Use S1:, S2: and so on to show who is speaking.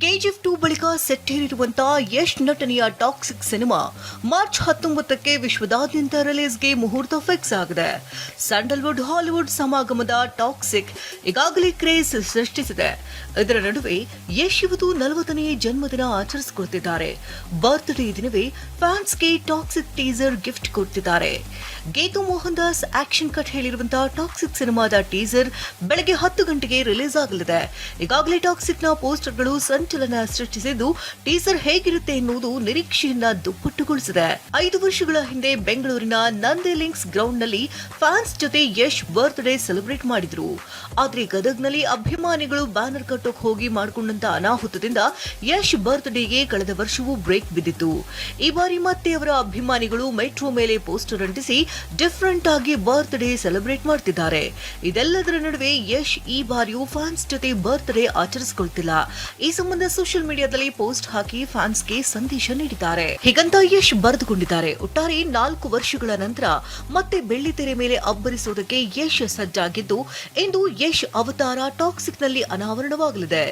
S1: KGF 2 ಬಳಿಕ ಸೆಟ್ಟೇರಿರುವಂತಹ ಯಶ್ ನಟನೆಯ toxic cinema March 19ಕ್ಕೆ ವಿಶ್ವದಾದ್ಯಂತ ರಿಲೀಸ್ಗೆ ಮುಹೂರ್ತ ಫಿಕ್ಸ್ ಆಗಿದೆ. ಸ್ಯಾಂಡಲ್ವುಡ್ ಹಾಲಿವುಡ್ ಸಮಾಗಮದ ಟಾಕ್ಸಿಕ್ ಈಗಾಗಲೇ ಕ್ರೇಜ್ ಸೃಷ್ಟಿಸಿದೆ. ಇದರ ನಡುವೆ ಯಶ್ ಇವತ್ತು 40ನೇ ಜನ್ಮದಿನ ಆಚರಿಸಿಕೊಳ್ತಿದ್ದಾರೆ. ಬರ್ತ್ಡೇ ದಿನವೇ ಫ್ಯಾನ್ಸ್ಗೆ ಟಾಕ್ಸಿಕ್ ಟೀಸರ್ ಗಿಫ್ಟ್ ಕೊಡ್ತಿದ್ದಾರೆ. ಗೀತು ಮೋಹನ್ ದಾಸ್ ಆಕ್ಷನ್ ಕಟ್ ಹೇಳಿರುವಂತಹ ಟಾಕ್ಸಿಕ್ ಸಿನಿಮಾದ ಟೀಸರ್ ಬೆಳಗ್ಗೆ 10 ಗಂಟೆಗೆ ರಿಲೀಸ್ ಆಗಲಿದೆ. ಈಗಾಗಲೇ ಟಾಕ್ಸಿಕ್ನ ಪೋಸ್ಟರ್ಗಳು ಸಂಚಲನ ಸೃಷ್ಟಿಸಿದ್ದು, ಟೀಸರ್ ಹೇಗಿರುತ್ತೆ ಎನ್ನುವುದು ನಿರೀಕ್ಷೆಯನ್ನ ದುಪ್ಪಟ್ಟುಗೊಳಿಸಿದೆ. 5 ವರ್ಷಗಳ ಹಿಂದೆ ಬೆಂಗಳೂರಿನ ನಂದಿ ಲಿಂಕ್ಸ್ ಗ್ರೌಂಡ್ ನಲ್ಲಿ ಫ್ಯಾನ್ಸ್ ಜೊತೆ ಯಶ್ ಬರ್ತ್ಡೇ ಸೆಲೆಬ್ರೇಟ್ ಮಾಡಿದ್ರು. ಆದ್ರೆ ಗದಗ್ನಲ್ಲಿ ಅಭಿಮಾನಿಗಳು ಬ್ಯಾನರ್ ಕಟ್ಟೋಕ್ ಹೋಗಿ ಮಾಡಿಕೊಂಡಂತ ಅನಾಹುತದಿಂದ ಯಶ್ ಬರ್ತ್ಡೇಗೆ ಕಳೆದ ವರ್ಷವೂ ಬ್ರೇಕ್ ಬಿದ್ದಿತ್ತು. ಈ ಬಾರಿ ಮತ್ತೆ ಅವರ ಅಭಿಮಾನಿಗಳು ಮೆಟ್ರೋ ಮೇಲೆ ಪೋಸ್ಟರ್ ಅಂಟಿಸಿ ಡಿಫರೆಂಟ್ ಆಗಿ ಬರ್ತ್ಡೇ ಸೆಲೆಬ್ರೇಟ್ ಮಾಡ್ತಿದ್ದಾರೆ. ಇದೆಲ್ಲದರ ನಡುವೆ ಯಶ್ ಈ ಬಾರಿಯೂ ಫ್ಯಾನ್ಸ್ ಜೊತೆ ಬರ್ತ್ಡೇ ಆಚರಿಸಿಕೊಳ್ತಿಲ್ಲ. ಈ ಸಂಬಂಧ ಸೋಷಿಯಲ್ ಮೀಡಿಯಾದಲ್ಲಿ ಪೋಸ್ಟ್ ಹಾಕಿ ಫ್ಯಾನ್ಸ್ಗೆ ಸಂದೇಶ ನೀಡಿದ್ದಾರೆ. ಹೀಗಂತ ಯಶ್ ಬರೆದುಕೊಂಡಿದ್ದಾರೆ. ಒಟ್ಟಾರೆ 4 ವರ್ಷಗಳ ನಂತರ ಮತ್ತೆ ಬೆಳ್ಳಿತೆರೆ ಮೇಲೆ ಅಬ್ಬರಿಸುವುದಕ್ಕೆ ಯಶ್ ಸಜ್ಜಾಗಿದ್ದು, ಇಂದು ಯಶ್ ಅವತಾರ ಟಾಕ್ಸಿಕ್ ನಲ್ಲಿ ಅನಾವರಣವಾಗಲಿದೆ.